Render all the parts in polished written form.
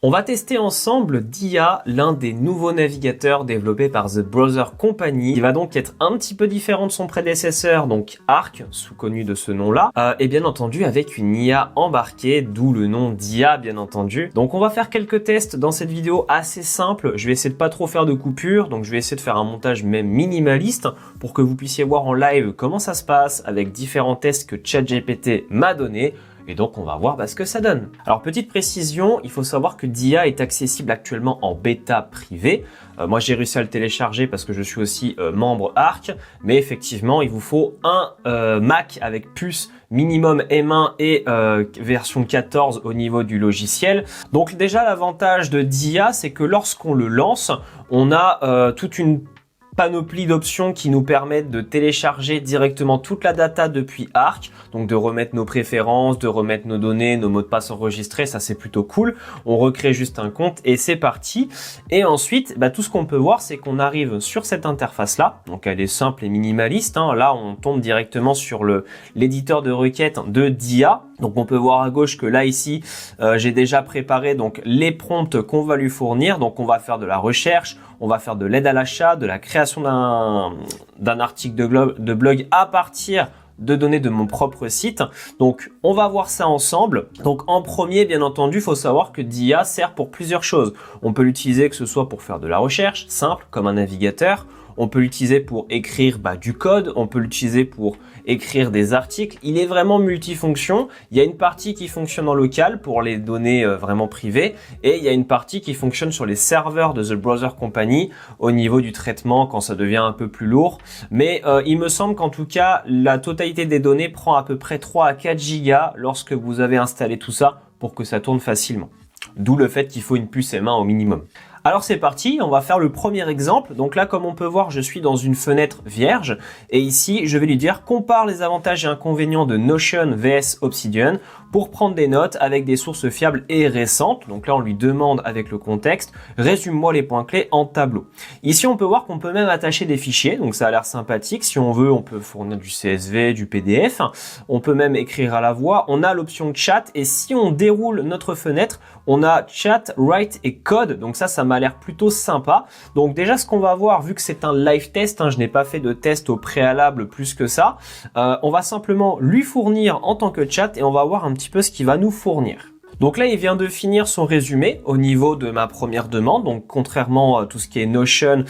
On va tester ensemble Dia, l'un des nouveaux navigateurs développés par The Browser Company. Il va donc être un petit peu différent de son prédécesseur, donc Arc, sous-connu de ce nom-là, et bien entendu avec une IA embarquée, d'où le nom Dia, bien entendu. Donc on va faire quelques tests dans cette vidéo assez simple. Je vais essayer de pas trop faire de coupures, donc je vais essayer de faire un montage même minimaliste pour que vous puissiez voir en live comment ça se passe avec différents tests que ChatGPT m'a donné. Et donc, on va voir ce que ça donne. Alors, petite précision, il faut savoir que Dia est accessible actuellement en bêta privée. Moi, j'ai réussi à le télécharger parce que je suis aussi membre Arc. Mais effectivement, il vous faut un Mac avec puce minimum M1 et version 14 au niveau du logiciel. Donc, déjà, l'avantage de Dia, c'est que lorsqu'on le lance, on a toute une panoplie d'options qui nous permettent de télécharger directement toute la data depuis Arc, donc de remettre nos préférences, de remettre nos données, nos mots de passe enregistrés, ça c'est plutôt cool. On recrée juste un compte et c'est parti. Et ensuite, tout ce qu'on peut voir, c'est qu'on arrive sur cette interface-là, donc elle est simple et minimaliste. Là, on tombe directement sur l'éditeur de requêtes de Dia. Donc on peut voir à gauche que là ici, j'ai déjà préparé donc les prompts qu'on va lui fournir. Donc on va faire de la recherche, on va faire de l'aide à l'achat, de la création d'un article de blog à partir de données de mon propre site. Donc on va voir ça ensemble. Donc en premier, bien entendu, il faut savoir que Dia sert pour plusieurs choses. On peut l'utiliser que ce soit pour faire de la recherche simple comme un navigateur. On peut l'utiliser pour écrire du code, on peut l'utiliser pour écrire des articles. Il est vraiment multifonction. Il y a une partie qui fonctionne en local pour les données vraiment privées et il y a une partie qui fonctionne sur les serveurs de The Browser Company au niveau du traitement quand ça devient un peu plus lourd. Mais il me semble qu'en tout cas, la totalité des données prend à peu près 3 à 4 gigas lorsque vous avez installé tout ça pour que ça tourne facilement. D'où le fait qu'il faut une puce M1 au minimum. Alors c'est parti, on va faire le premier exemple. Donc là, comme on peut voir, je suis dans une fenêtre vierge. Et ici, je vais lui dire compare les avantages et inconvénients de Notion vs Obsidian pour prendre des notes avec des sources fiables et récentes. Donc là, on lui demande avec le contexte, résume-moi les points clés en tableau. Ici, on peut voir qu'on peut même attacher des fichiers. Donc ça a l'air sympathique. Si on veut, on peut fournir du CSV, du PDF. On peut même écrire à la voix. On a l'option chat. Et si on déroule notre fenêtre, on a chat, write et code. Donc ça m'a l'air plutôt sympa. Donc déjà, ce qu'on va voir, vu que c'est un live test, je n'ai pas fait de test au préalable plus que ça, on va simplement lui fournir en tant que chat et on va voir un petit peu ce qu'il va nous fournir. Donc là, il vient de finir son résumé au niveau de ma première demande. Donc contrairement à tout ce qui est Notion,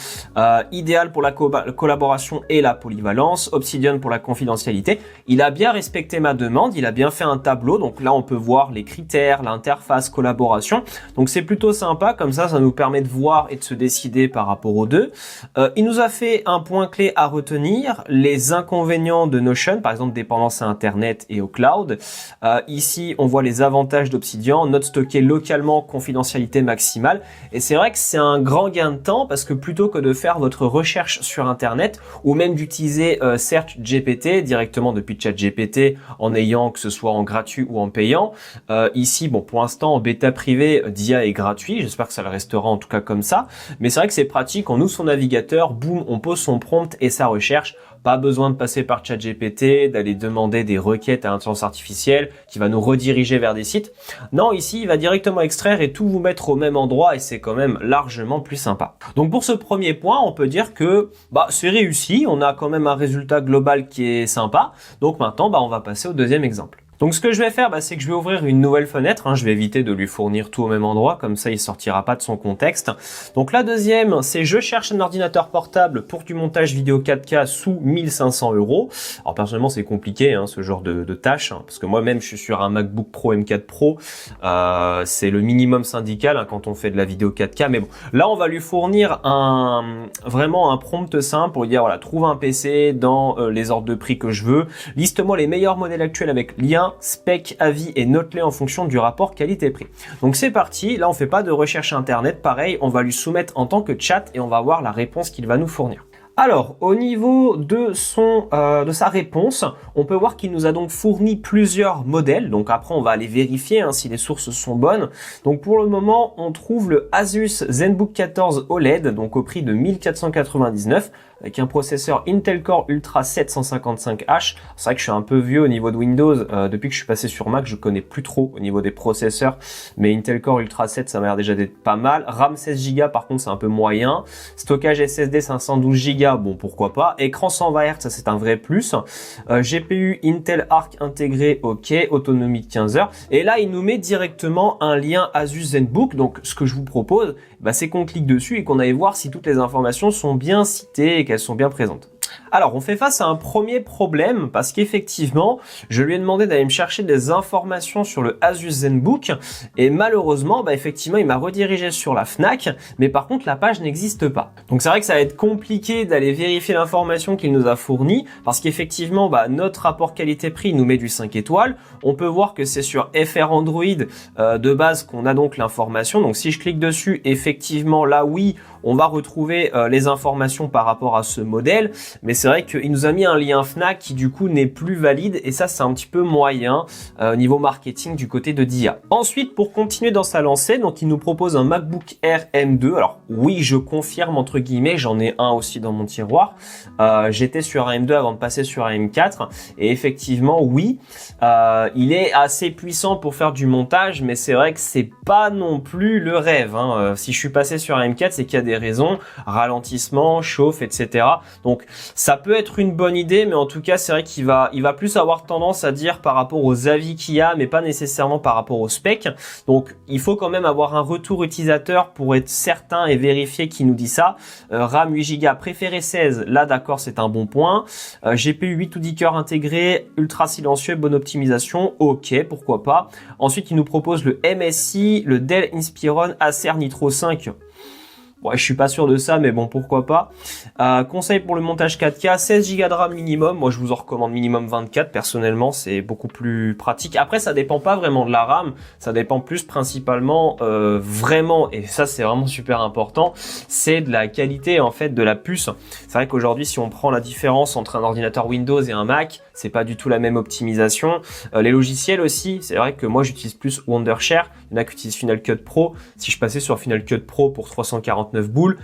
idéal pour la collaboration et la polyvalence, Obsidian pour la confidentialité. Il a bien respecté ma demande, il a bien fait un tableau. Donc là, on peut voir les critères, l'interface, collaboration. Donc c'est plutôt sympa, comme ça nous permet de voir et de se décider par rapport aux deux. Il nous a fait un point clé à retenir, les inconvénients de Notion, par exemple dépendance à Internet et au cloud. Ici, on voit les avantages d'Obsidian. Notes stockées localement, confidentialité maximale. Et c'est vrai que c'est un grand gain de temps parce que plutôt que de faire votre recherche sur Internet ou même d'utiliser SearchGPT directement depuis ChatGPT en ayant que ce soit en gratuit ou en payant, ici, pour l'instant en bêta privée, Dia est gratuit. J'espère que ça le restera en tout cas comme ça. Mais c'est vrai que c'est pratique. On ouvre son navigateur, boum, on pose son prompt et sa recherche. Pas besoin de passer par ChatGPT, d'aller demander des requêtes à l'intelligence artificielle qui va nous rediriger vers des sites. Non, ici, il va directement extraire et tout vous mettre au même endroit et c'est quand même largement plus sympa. Donc pour ce premier point, on peut dire que c'est réussi. On a quand même un résultat global qui est sympa. Donc maintenant, on va passer au deuxième exemple. Donc ce que je vais faire, c'est que je vais ouvrir une nouvelle fenêtre. Je vais éviter de lui fournir tout au même endroit, comme ça il sortira pas de son contexte. Donc la deuxième, c'est je cherche un ordinateur portable pour du montage vidéo 4K sous 1500 €. Alors personnellement c'est compliqué ce genre de tâche, parce que moi-même je suis sur un MacBook Pro M4 Pro. C'est le minimum syndical quand on fait de la vidéo 4K. Mais bon, là on va lui fournir vraiment un prompt simple pour lui dire voilà, trouve un PC dans les ordres de prix que je veux. Liste-moi les meilleurs modèles actuels avec lien, spec, avis et note-les en fonction du rapport qualité-prix. Donc c'est parti, là on fait pas de recherche internet, pareil, on va lui soumettre en tant que chat et on va voir la réponse qu'il va nous fournir. Alors, au niveau de sa réponse, on peut voir qu'il nous a donc fourni plusieurs modèles. Donc après, on va aller vérifier si les sources sont bonnes. Donc pour le moment, on trouve le Asus ZenBook 14 OLED, donc au prix de 1499, avec un processeur Intel Core Ultra 7 155H. C'est vrai que je suis un peu vieux au niveau de Windows. Depuis que je suis passé sur Mac, je connais plus trop au niveau des processeurs. Mais Intel Core Ultra 7, ça m'a l'air déjà d'être pas mal. RAM 16 Go, par contre, c'est un peu moyen. Stockage SSD 512 Go, bon, pourquoi pas. Écran 120 Hz, ça c'est un vrai plus. GPU Intel Arc intégré, ok. Autonomie de 15 heures. Et là, il nous met directement un lien Asus ZenBook. Donc, ce que je vous propose, c'est qu'on clique dessus et qu'on aille voir si toutes les informations sont bien citées et qu'elles sont bien présentes. Alors, on fait face à un premier problème parce qu'effectivement, je lui ai demandé d'aller me chercher des informations sur le Asus ZenBook et malheureusement, effectivement, il m'a redirigé sur la Fnac, mais par contre, la page n'existe pas. Donc, c'est vrai que ça va être compliqué d'aller vérifier l'information qu'il nous a fournie parce qu'effectivement, notre rapport qualité-prix nous met du 5 étoiles. On peut voir que c'est sur FR Android de base qu'on a donc l'information. Donc, si je clique dessus, effectivement, là, oui, on va retrouver les informations par rapport à ce modèle, mais c'est vrai qu'il nous a mis un lien Fnac qui du coup n'est plus valide et ça c'est un petit peu moyen niveau marketing du côté de DIA. Ensuite, pour continuer dans sa lancée, donc il nous propose un MacBook Air M2. Alors oui, je confirme entre guillemets, j'en ai un aussi dans mon tiroir. J'étais sur un M2 avant de passer sur un M4 et effectivement oui, il est assez puissant pour faire du montage, mais c'est vrai que c'est pas non plus le rêve. Si je suis passé sur un M4, c'est qu'il y a des raisons, ralentissement, chauffe, etc. Donc ça peut être une bonne idée, mais en tout cas c'est vrai qu'il va plus avoir tendance à dire par rapport aux avis qu'il y a, mais pas nécessairement par rapport aux specs. Donc il faut quand même avoir un retour utilisateur pour être certain et vérifier qui nous dit ça. RAM 8 Go, préféré 16, là d'accord c'est un bon point. GPU 8 ou 10 cœurs intégré, ultra silencieux, bonne optimisation, ok, pourquoi pas. Ensuite il nous propose le MSI, le Dell Inspiron Acer Nitro 5. Ouais, je suis pas sûr de ça, mais bon, pourquoi pas. Conseil pour le montage 4K, 16 Go de RAM minimum. Moi, je vous en recommande minimum 24. Personnellement, c'est beaucoup plus pratique. Après, ça dépend pas vraiment de la RAM. Ça dépend plus principalement, vraiment, et ça, c'est vraiment super important, c'est de la qualité, en fait, de la puce. C'est vrai qu'aujourd'hui, si on prend la différence entre un ordinateur Windows et un Mac, c'est pas du tout la même optimisation. Les logiciels aussi, c'est vrai que moi, j'utilise plus Wondershare. Il y en a qui utilisent Final Cut Pro. Si je passais sur Final Cut Pro pour 349 boules,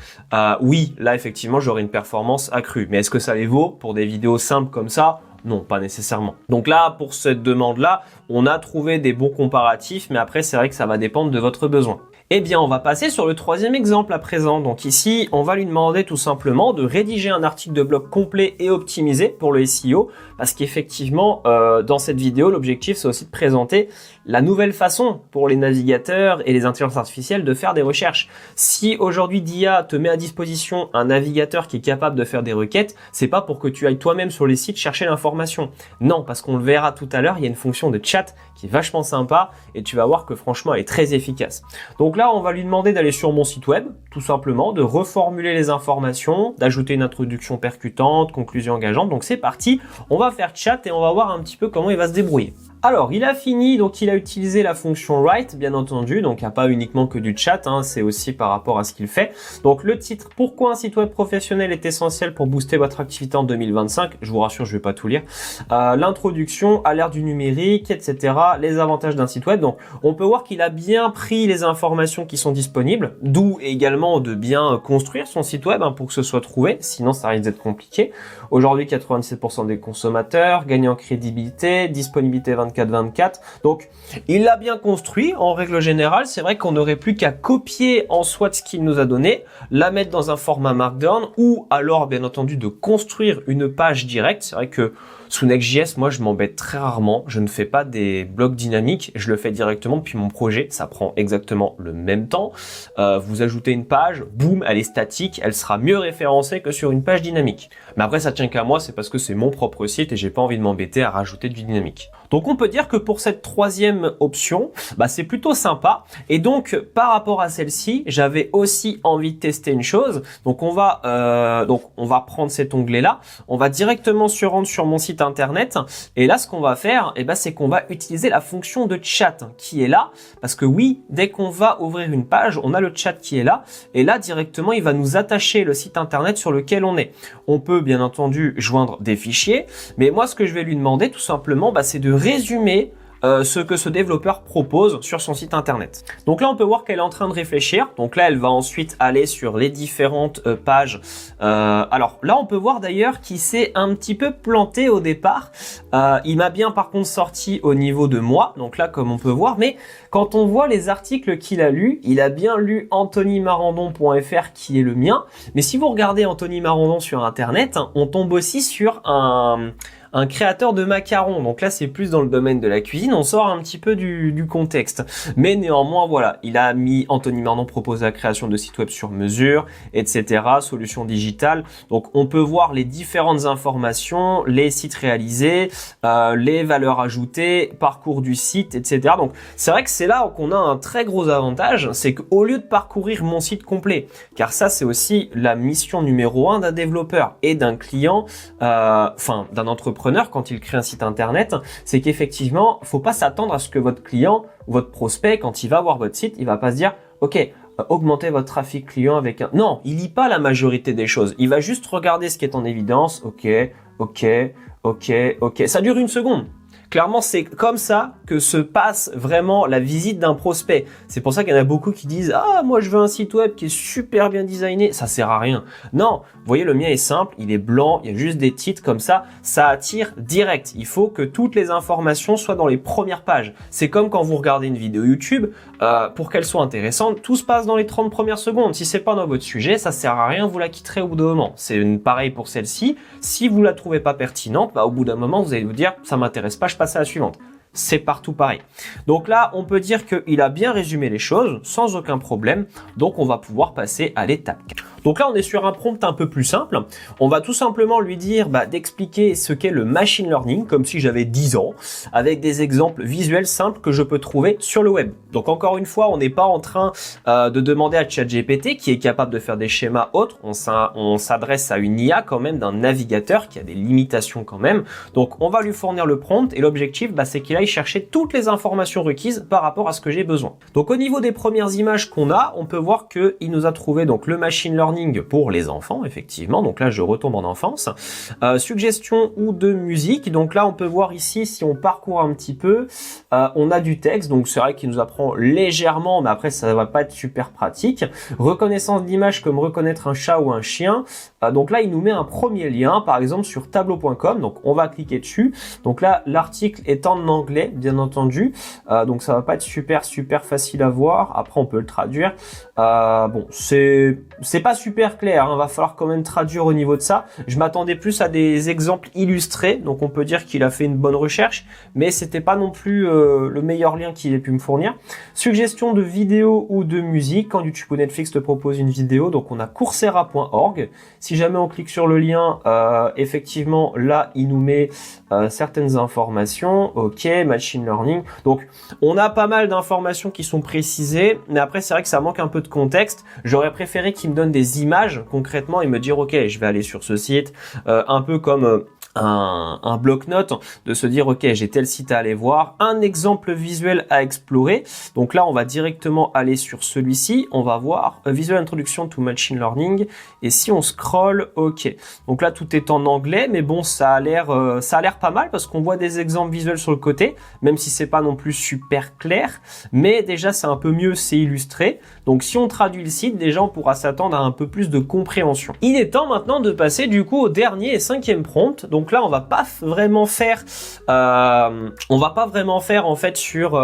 oui, là effectivement j'aurais une performance accrue. Mais est-ce que ça les vaut pour des vidéos simples comme ça? Non, pas nécessairement. Donc là, pour cette demande-là, on a trouvé des bons comparatifs, mais après c'est vrai que ça va dépendre de votre besoin. Eh bien, on va passer sur le troisième exemple à présent. Donc ici, on va lui demander tout simplement de rédiger un article de blog complet et optimisé pour le SEO, parce qu'effectivement, dans cette vidéo, l'objectif, c'est aussi de présenter la nouvelle façon pour les navigateurs et les intelligences artificielles de faire des recherches. Si aujourd'hui DIA te met à disposition un navigateur qui est capable de faire des requêtes, c'est pas pour que tu ailles toi-même sur les sites chercher l'information. Non, parce qu'on le verra tout à l'heure, il y a une fonction de chat qui est vachement sympa et tu vas voir que franchement, elle est très efficace. Donc là, on va lui demander d'aller sur mon site web, tout simplement, de reformuler les informations, d'ajouter une introduction percutante, conclusion engageante. Donc c'est parti, on va faire chat et on va voir un petit peu comment il va se débrouiller. Alors, il a fini, donc il a utilisé la fonction write, bien entendu, donc il n'y a pas uniquement que du chat, c'est aussi par rapport à ce qu'il fait. Donc le titre, pourquoi un site web professionnel est essentiel pour booster votre activité en 2025, je vous rassure, je vais pas tout lire. L'introduction à l'ère du numérique, etc., les avantages d'un site web. Donc on peut voir qu'il a bien pris les informations qui sont disponibles, d'où également de bien construire son site web pour que ce soit trouvé, sinon ça risque d'être compliqué. Aujourd'hui, 97% des consommateurs, gagner en crédibilité, disponibilité 24/24. Donc, il l'a bien construit. En règle générale, c'est vrai qu'on n'aurait plus qu'à copier en soi ce qu'il nous a donné, la mettre dans un format Markdown ou alors, bien entendu, de construire une page directe. C'est vrai que sous Next.js, moi, je m'embête très rarement. Je ne fais pas des blocs dynamiques. Je le fais directement depuis mon projet. Ça prend exactement le même temps. Vous ajoutez une page, boum, elle est statique. Elle sera mieux référencée que sur une page dynamique. Mais après, ça tient qu'à moi. C'est parce que c'est mon propre site et j'ai pas envie de m'embêter à rajouter du dynamique. Donc, on peut dire que pour cette troisième option, c'est plutôt sympa. Et donc, par rapport à celle-ci, j'avais aussi envie de tester une chose. Donc, on va prendre cet onglet-là. On va directement se rendre sur mon site internet. Et là, ce qu'on va faire, c'est qu'on va utiliser la fonction de chat qui est là. Parce que oui, dès qu'on va ouvrir une page, on a le chat qui est là. Et là, directement, il va nous attacher le site internet sur lequel on est. On peut, bien entendu, joindre des fichiers. Mais moi, ce que je vais lui demander, tout simplement, c'est de résumer ce que ce développeur propose sur son site internet. Donc là, on peut voir qu'elle est en train de réfléchir. Donc là, elle va ensuite aller sur les différentes pages. Alors là, on peut voir d'ailleurs qu'il s'est un petit peu planté au départ. Il m'a bien par contre sorti au niveau de moi. Donc là, comme on peut voir, mais quand on voit les articles qu'il a lus, il a bien lu anthonymarandon.fr qui est le mien. Mais si vous regardez Anthony Marandon sur internet, on tombe aussi sur un créateur de macarons. Donc là, c'est plus dans le domaine de la cuisine. On sort un petit peu du contexte. Mais néanmoins, voilà, il a mis Anthony Marandon propose la création de sites web sur mesure, etc. Solutions digitales. Donc, on peut voir les différentes informations, les sites réalisés, les valeurs ajoutées, parcours du site, etc. Donc, c'est vrai que c'est là qu'on a un très gros avantage. C'est qu'au lieu de parcourir mon site complet, car ça, c'est aussi la mission numéro 1 d'un développeur et d'un client, enfin, d'un entrepreneur quand il crée un site internet, c'est qu'effectivement, faut pas s'attendre à ce que votre client, votre prospect, quand il va voir votre site, il va pas se dire, ok, augmentez votre trafic client avec un... Non, il lit pas la majorité des choses. Il va juste regarder ce qui est en évidence. Ok. Ça dure une seconde. Clairement, c'est comme ça que se passe vraiment la visite d'un prospect. C'est pour ça qu'il y en a beaucoup qui disent « Ah, moi je veux un site web qui est super bien designé. » Ça sert à rien. Non, vous voyez, le mien est simple, il est blanc, il y a juste des titres comme ça. Ça attire direct. Il faut que toutes les informations soient dans les premières pages. C'est comme quand vous regardez une vidéo YouTube, pour qu'elle soit intéressante, tout se passe dans les 30 premières secondes. Si c'est pas dans votre sujet, ça sert à rien, vous la quitterez au bout d'un moment. C'est pareil pour celle-ci. Si vous la trouvez pas pertinente, au bout d'un moment, vous allez vous dire « Ça m'intéresse pas, je passe à la suivante. » C'est partout pareil. Donc là, on peut dire qu'il a bien résumé les choses sans aucun problème. Donc, on va pouvoir passer à l'étape 4. Donc là, on est sur un prompt un peu plus simple. On va tout simplement lui dire d'expliquer ce qu'est le machine learning, comme si j'avais 10 ans, avec des exemples visuels simples que je peux trouver sur le web. Donc encore une fois, on n'est pas en train de demander à ChatGPT qui est capable de faire des schémas autres. On s'adresse à une IA quand même d'un navigateur qui a des limitations quand même. Donc on va lui fournir le prompt et l'objectif, c'est qu'il aille chercher toutes les informations requises par rapport à ce que j'ai besoin. Donc au niveau des premières images qu'on a, on peut voir qu'il nous a trouvé donc le machine learning pour les enfants, effectivement. Donc là, je retombe en enfance. Suggestion ou de musique. Donc là, on peut voir ici, si on parcourt un petit peu, on a du texte. Donc c'est vrai qu'il nous apprend légèrement, mais après, ça va pas être super pratique. Reconnaissance d'image comme reconnaître un chat ou un chien. Donc là, il nous met un premier lien, par exemple, sur tableau.com. Donc on va cliquer dessus. Donc là, l'article est en anglais, bien entendu. Donc ça va pas être super facile à voir. Après, on peut le traduire. Bon, c'est pas super clair, hein. Va falloir quand même traduire au niveau de ça. Je m'attendais plus à des exemples illustrés, donc on peut dire qu'il a fait une bonne recherche, mais c'était pas non plus le meilleur lien qu'il ait pu me fournir. Suggestion de vidéo ou de musique, quand YouTube ou Netflix te propose une vidéo, donc on a coursera.org. Si jamais on clique sur le lien, effectivement, là, il nous met certaines informations. Ok, machine learning. Donc, on a pas mal d'informations qui sont précisées, mais après, c'est vrai que ça manque un peu de contexte. J'aurais préféré qu'il me donne des images concrètement et me dire ok, je vais aller sur ce site, un peu comme un bloc-notes, de se dire ok, j'ai tel site à aller voir, un exemple visuel à explorer. Donc là, on va directement aller sur celui-ci, on va voir Visual Introduction to Machine Learning, et si on scroll, ok. Donc là, tout est en anglais, mais bon, ça a l'air pas mal parce qu'on voit des exemples visuels sur le côté, même si c'est pas non plus super clair, mais déjà c'est un peu mieux, c'est illustré. Donc si on traduit le site, déjà on pourra s'attendre à un peu plus de compréhension. Il est temps maintenant de passer du coup au dernier et 5e prompt. Donc là, on va pas vraiment faire en fait sur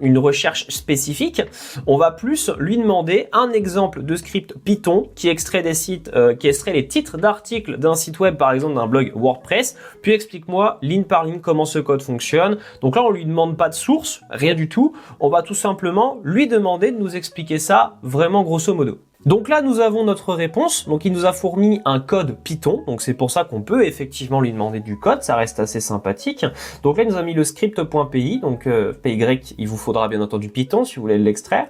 une recherche spécifique. On va plus lui demander un exemple de script Python qui extrait des sites, qui extrait les titres d'articles d'un site web, par exemple d'un blog WordPress. Puis explique-moi ligne par ligne comment ce code fonctionne. Donc là, on lui demande pas de source, rien du tout. On va tout simplement lui demander de nous expliquer ça vraiment grosso modo. Donc là, nous avons notre réponse. Donc il nous a fourni un code Python. Donc c'est pour ça qu'on peut effectivement lui demander du code. Ça reste assez sympathique. Donc là, il nous a mis le script.py. Donc PY, il vous faudra bien entendu Python si vous voulez l'extraire.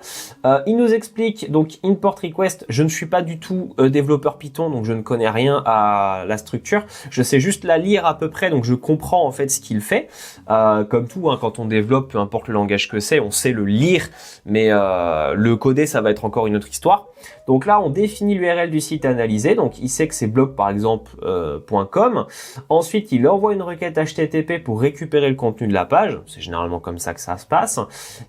Il nous explique donc import request. Je ne suis pas du tout développeur Python, donc je ne connais rien à la structure. Je sais juste la lire à peu près, donc je comprends en fait ce qu'il fait. Comme tout, hein, quand on développe, peu importe le langage que c'est, on sait le lire, mais le coder, ça va être encore une autre histoire. Donc là, on définit l'URL du site analysé. Donc il sait que c'est blog par exemple .com. Ensuite, il envoie une requête HTTP pour récupérer le contenu de la page. C'est généralement comme ça que ça se passe.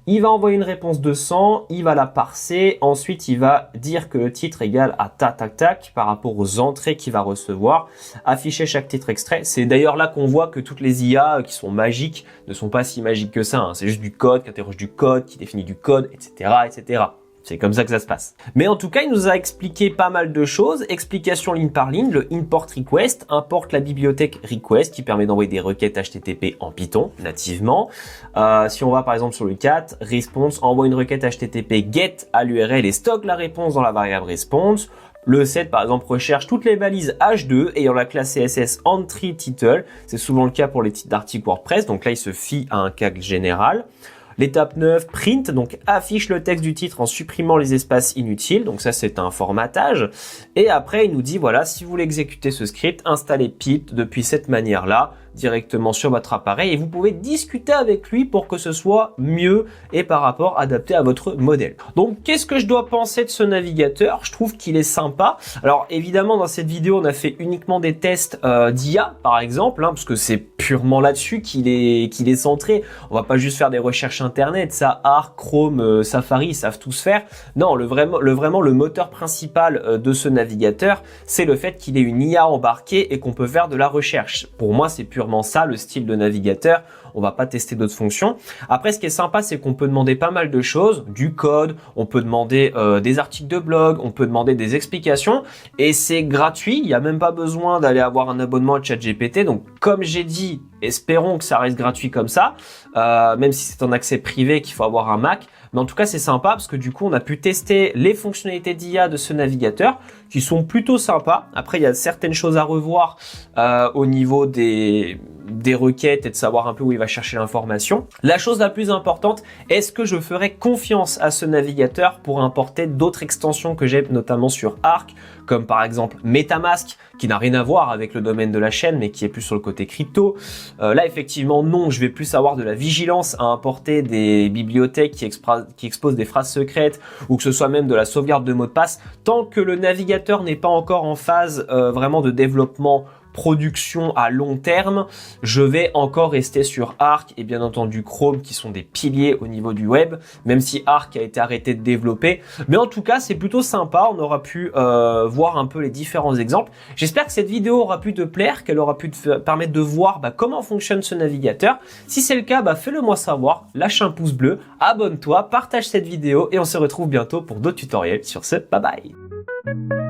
Il va envoyer une réponse de 100, il va la parser. Ensuite, il va dire que le titre égale à tac tac tac par rapport aux entrées qu'il va recevoir. Afficher chaque titre extrait. C'est d'ailleurs là qu'on voit que toutes les IA qui sont magiques ne sont pas si magiques que ça. C'est juste du code qui interroge du code, qui définit du code, etc., etc. C'est comme ça que ça se passe. Mais en tout cas, il nous a expliqué pas mal de choses. Explication ligne par ligne, le import request importe la bibliothèque request qui permet d'envoyer des requêtes HTTP en Python nativement. Si on va par exemple sur le 4, response envoie une requête HTTP get à l'URL et stocke la réponse dans la variable response. Le 7, par exemple, recherche toutes les balises H2 ayant la classe CSS entry title. C'est souvent le cas pour les titres d'articles WordPress. Donc là, il se fie à un cas général. L'étape 9, print, donc affiche le texte du titre en supprimant les espaces inutiles. Donc ça, c'est un formatage. Et après, il nous dit, voilà, si vous voulez exécuter ce script, installez Pip depuis cette manière-là, directement sur votre appareil. Et vous pouvez discuter avec lui pour que ce soit mieux et par rapport adapté à votre modèle. Donc, qu'est-ce que je dois penser de ce navigateur? Je trouve qu'il est sympa. Alors, évidemment, dans cette vidéo, on a fait uniquement des tests d'IA, par exemple, parce que c'est purement là-dessus qu'il est centré. On va pas juste faire des recherches internet. Ça, Arc, Chrome, Safari, ils savent tous faire. Non, le moteur principal de ce navigateur, c'est le fait qu'il ait une IA embarquée et qu'on peut faire de la recherche. Pour moi, c'est purement ça, le style de navigateur. On va pas tester d'autres fonctions. Après, ce qui est sympa, c'est qu'on peut demander pas mal de choses, du code, on peut demander des articles de blog, on peut demander des explications et c'est gratuit. Il n'y a même pas besoin d'aller avoir un abonnement à ChatGPT. Donc, comme j'ai dit, espérons que ça reste gratuit comme ça, même si c'est en accès privé qu'il faut avoir un Mac. Mais en tout cas, c'est sympa parce que du coup, on a pu tester les fonctionnalités d'IA de ce navigateur qui sont plutôt sympas. Après, il y a certaines choses à revoir au niveau des requêtes et de savoir un peu où il va chercher l'information. La chose la plus importante, est-ce que je ferai confiance à ce navigateur pour importer d'autres extensions que j'ai notamment sur Arc, comme par exemple MetaMask, qui n'a rien à voir avec le domaine de la chaîne, mais qui est plus sur le côté crypto. Là, effectivement, non, je vais plus avoir de la vigilance à importer des bibliothèques qui exposent des phrases secrètes ou que ce soit même de la sauvegarde de mots de passe. Tant que le navigateur n'est pas encore en phase vraiment de développement production à long terme, je vais encore rester sur Arc et bien entendu Chrome qui sont des piliers au niveau du web, même si Arc a été arrêté de développer. Mais en tout cas, c'est plutôt sympa. On aura pu voir un peu les différents exemples. J'espère que cette vidéo aura pu te plaire, qu'elle aura pu te permettre de voir comment fonctionne ce navigateur. Si c'est le cas, fais-le moi savoir, lâche un pouce bleu, abonne-toi, partage cette vidéo et on se retrouve bientôt pour d'autres tutoriels. Sur ce, bye bye.